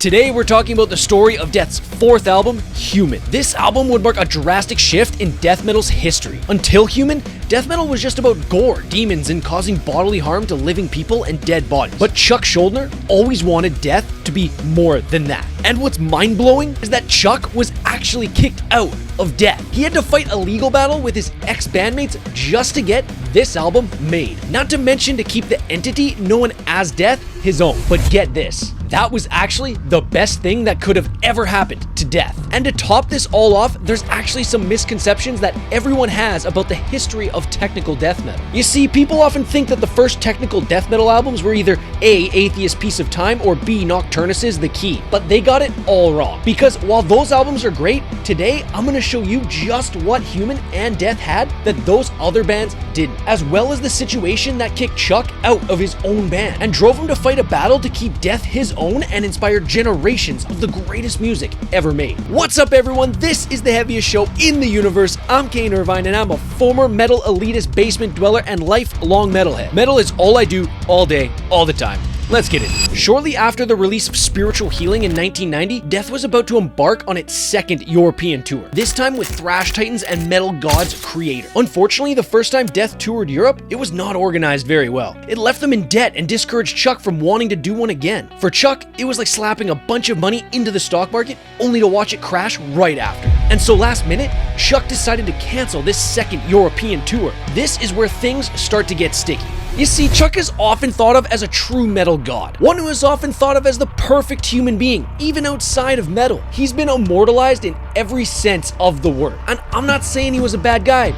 Today we're talking about the story of Death's fourth album, Human. This album would mark a drastic shift in death metal's history. Until Human, death metal was just about gore, demons, and causing bodily harm to living people and dead bodies. But Chuck Schuldiner always wanted death to be more than that. And what's mind-blowing is that Chuck was actually kicked out of Death. He had to fight a legal battle with his ex-bandmates just to get this album made. Not to mention to keep the entity known as Death his own. But get this, that was actually the best thing that could have ever happened to Death. And to top this all off, there's actually some misconceptions that everyone has about the history of technical death metal. You see, people often think that the first technical death metal albums were either A, Atheist Piece of Time, or B, Nocturnus' The Key. But they got it all wrong. Because while those albums are great, today I'm gonna show you just what Human and Death had that those other bands didn't, as well as the situation that kicked Chuck out of his own band and drove him to fight a battle to keep Death his own and inspire generations of the greatest music ever made. What's up, everyone? This is the heaviest show in the universe. I'm Kane Irvine, and I'm a former metal elitist basement dweller and lifelong metalhead. Metal is all I do, all day, all the time. Let's get it. Shortly after the release of Spiritual Healing in 1990, Death was about to embark on its second European tour, this time with Thrash Titans and Metal Gods Creator. Unfortunately, the first time Death toured Europe, it was not organized very well. It left them in debt and discouraged Chuck from wanting to do one again. For Chuck, it was like slapping a bunch of money into the stock market only to watch it crash right after. And so last minute, Chuck decided to cancel this second European tour. This is where things start to get sticky. You see, Chuck is often thought of as a true metal god, one who is often thought of as the perfect human being, even outside of metal. He's been immortalized in every sense of the word. And I'm not saying he was a bad guy.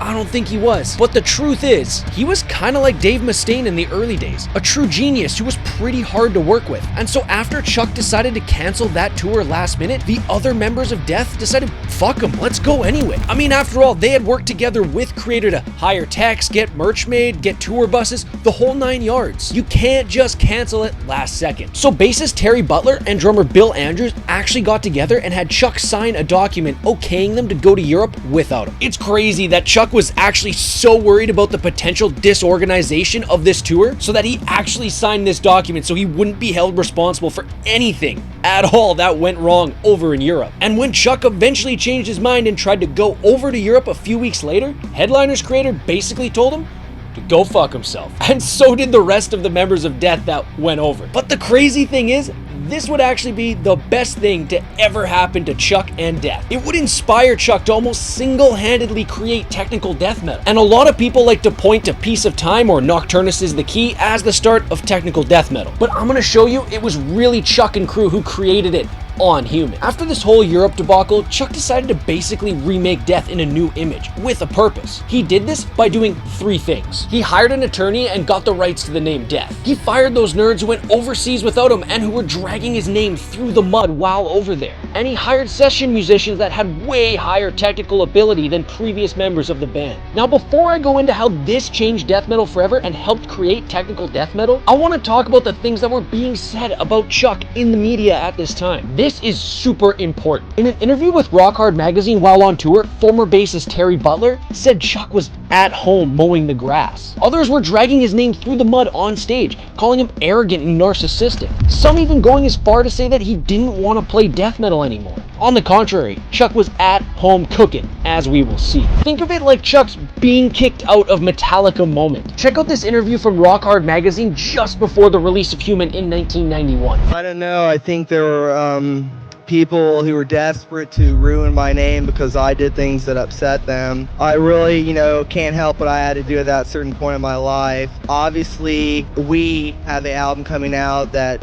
I don't think he was. But the truth is, he was kind of like Dave Mustaine in the early days, a true genius who was pretty hard to work with. And so after Chuck decided to cancel that tour last minute, the other members of Death decided, fuck him, let's go anyway. I mean, after all, they had worked together with Creator to hire techs, get merch made, get tour buses, the whole 9 yards. You can't just cancel it last second. So bassist Terry Butler and drummer Bill Andrews actually got together and had Chuck sign a document okaying them to go to Europe without him. It's crazy that Chuck was actually so worried about the potential disorganization of this tour so that he actually signed this document so he wouldn't be held responsible for anything at all that went wrong over in Europe. And when Chuck eventually changed his mind and tried to go over to Europe a few weeks later, Headliner's Creator basically told him to go fuck himself. And so did the rest of the members of Death that went over. But the crazy thing is, this would actually be the best thing to ever happen to Chuck and Death. It would inspire Chuck to almost single-handedly create technical death metal. And a lot of people like to point to Piece of Time or Nocturnus' The Key as the start of technical death metal. But I'm gonna show you it was really Chuck and crew who created it on Human. After this whole Europe debacle, Chuck decided to basically remake Death in a new image, with a purpose. He did this by doing 3 things. He hired an attorney and got the rights to the name Death. He fired those nerds who went overseas without him and who were dragging his name through the mud while over there. And he hired session musicians that had way higher technical ability than previous members of the band. Now, before I go into how this changed death metal forever and helped create technical death metal, I want to talk about the things that were being said about Chuck in the media at this time. This is super important. In an interview with Rock Hard magazine while on tour, former bassist Terry Butler said Chuck was at home mowing the grass. Others were dragging his name through the mud on stage, calling him arrogant and narcissistic. Some even going as far to say that he didn't want to play death metal anymore. On the contrary, Chuck was at home cooking, as we will see. Think of it like Chuck's being kicked out of Metallica moment. Check out this interview from Rock Hard magazine just before the release of Human in 1991. I don't know, I think there were people who were desperate to ruin my name because I did things that upset them. I really, can't help what I had to do at that certain point in my life. Obviously, we have an album coming out that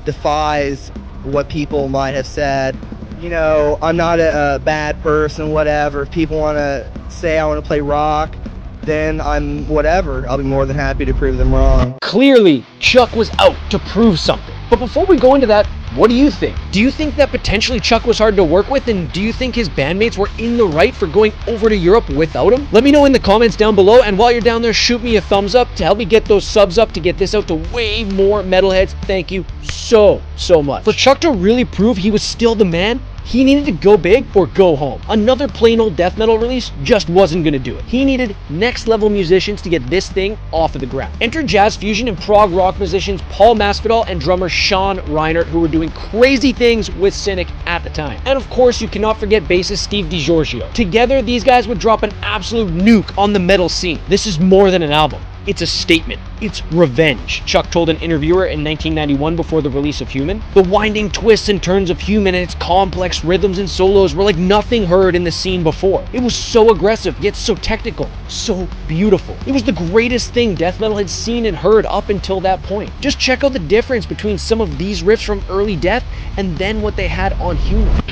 defies what people might have said. I'm not a bad person, whatever. If people want to say I want to play rock, then I'm whatever. I'll be more than happy to prove them wrong. Clearly, Chuck was out to prove something. But before we go into that, what do you think? Do you think that potentially Chuck was hard to work with, and do you think his bandmates were in the right for going over to Europe without him? Let me know in the comments down below, and while you're down there, shoot me a thumbs up to help me get those subs up to get this out to way more metalheads. Thank you so much. For Chuck to really prove he was still the man, He needed to go big or go home. Another plain old death metal release just wasn't gonna do it. He needed next level musicians to get this thing off of the ground. Enter jazz fusion and prog rock musicians Paul Masvidal and drummer Sean Reinert, who were doing crazy things with Cynic at the time. And of course, you cannot forget bassist Steve DiGiorgio. Together, these guys would drop an absolute nuke on the metal scene. This is more than an album. It's a statement. It's revenge, Chuck told an interviewer in 1991 before the release of Human. The winding twists and turns of Human and its complex rhythms and solos were like nothing heard in the scene before. It was so aggressive, yet so technical, so beautiful. It was the greatest thing death metal had seen and heard up until that point. Just check out the difference between some of these riffs from early Death and then what they had on Human.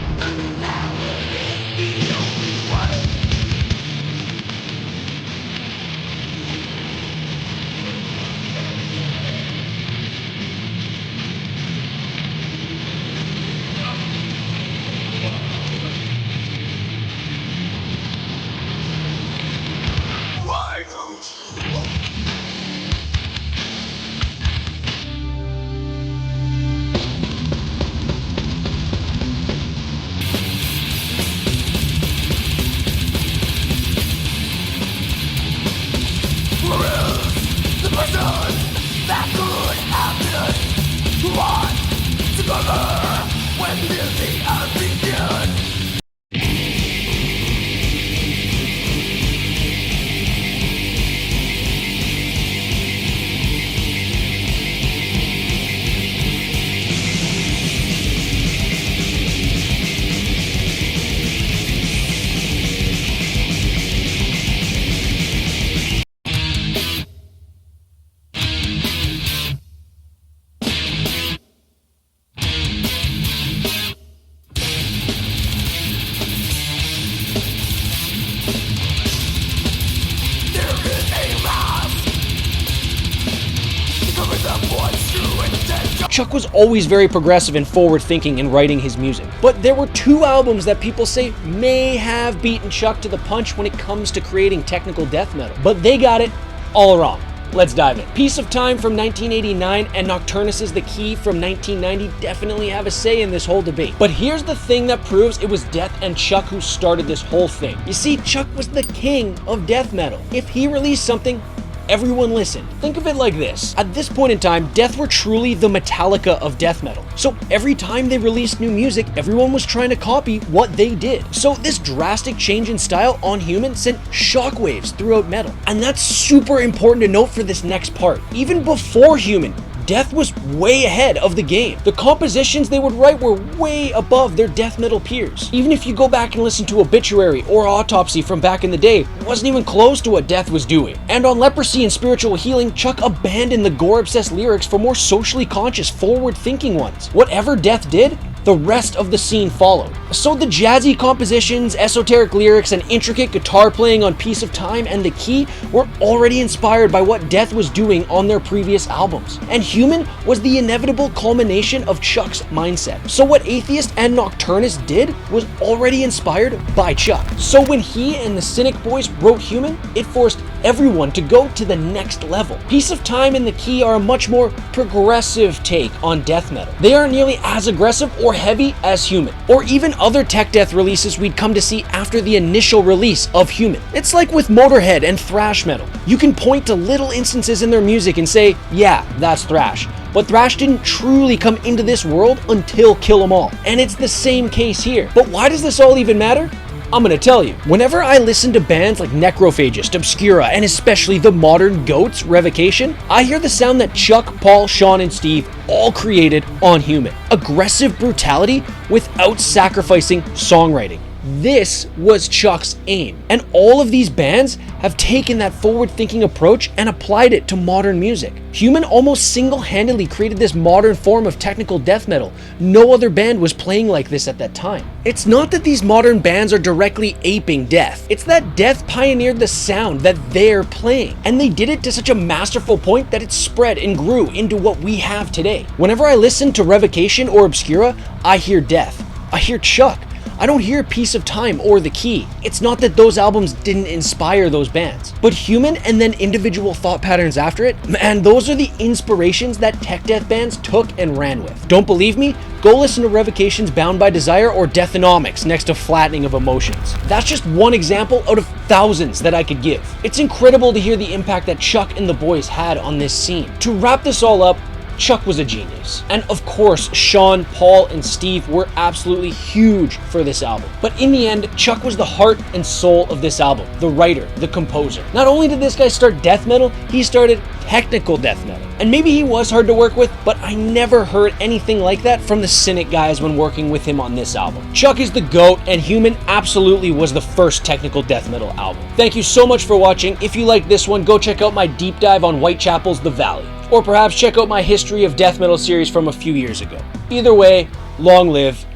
Chuck was always very progressive and forward-thinking in writing his music. But there were two albums that people say may have beaten Chuck to the punch when it comes to creating technical death metal. But they got it all wrong. Let's dive in. Piece of Time from 1989 and Nocturnus' The Key from 1990 definitely have a say in this whole debate. But here's the thing that proves it was Death and Chuck who started this whole thing. You see, Chuck was the king of death metal. If he released something, everyone listened. Think of it like this. At this point in time, Death were truly the Metallica of death metal. So every time they released new music, everyone was trying to copy what they did. So this drastic change in style on Human sent shockwaves throughout metal. And that's super important to note for this next part. Even before Human, Death was way ahead of the game. The compositions they would write were way above their death metal peers. Even if you go back and listen to Obituary or Autopsy from back in the day, it wasn't even close to what Death was doing. And on Leprosy and Spiritual Healing, Chuck abandoned the gore-obsessed lyrics for more socially conscious, forward-thinking ones. Whatever Death did, the rest of the scene followed. So the jazzy compositions, esoteric lyrics, and intricate guitar playing on Piece of Time and The Key were already inspired by what Death was doing on their previous albums. And Human was the inevitable culmination of Chuck's mindset. So what Atheist and Nocturnus did was already inspired by Chuck. So when he and the Cynic boys wrote Human, it forced everyone to go to the next level. Piece of Time and The Key are a much more progressive take on death metal. They aren't nearly as aggressive or heavy as Human, or even other tech death releases we'd come to see after the initial release of Human. It's like with Motorhead and thrash metal. You can point to little instances in their music and say, yeah, that's thrash. But thrash didn't truly come into this world until Kill 'Em All. And it's the same case here. But why does this all even matter? I'm gonna tell you. Whenever I listen to bands like Necrophagist, Obscura, and especially the modern Goats, Revocation, I hear the sound that Chuck, Paul, Sean, and Steve all created on Human. Aggressive brutality without sacrificing songwriting. This was Chuck's aim. And all of these bands have taken that forward-thinking approach and applied it to modern music. Human almost single-handedly created this modern form of technical death metal. No other band was playing like this at that time. It's not that these modern bands are directly aping Death. It's that Death pioneered the sound that they're playing. And they did it to such a masterful point that it spread and grew into what we have today. Whenever I listen to Revocation or Obscura, I hear Death. I hear Chuck. I don't hear Piece of Time or The Key. It's not that those albums didn't inspire those bands, but Human and then individual thought patterns after it, man, those are the inspirations that tech death bands took and ran with. Don't believe me? Go listen to Revocation's Bound by Desire or Deathonomics next to Flattening of Emotions. That's just one example out of thousands that I could give. It's incredible to hear the impact that Chuck and the boys had on this scene. To wrap this all up, Chuck was a genius. And of course, Sean, Paul, and Steve were absolutely huge for this album. But in the end, Chuck was the heart and soul of this album, the writer, the composer. Not only did this guy start death metal, he started technical death metal. And maybe he was hard to work with, but I never heard anything like that from the Cynic guys when working with him on this album. Chuck is the GOAT, and Human absolutely was the first technical death metal album. Thank you so much for watching. If you liked this one, go check out my deep dive on Whitechapel's The Valley. Or perhaps check out my History of Death Metal series from a few years ago. Either way, long live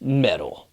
metal.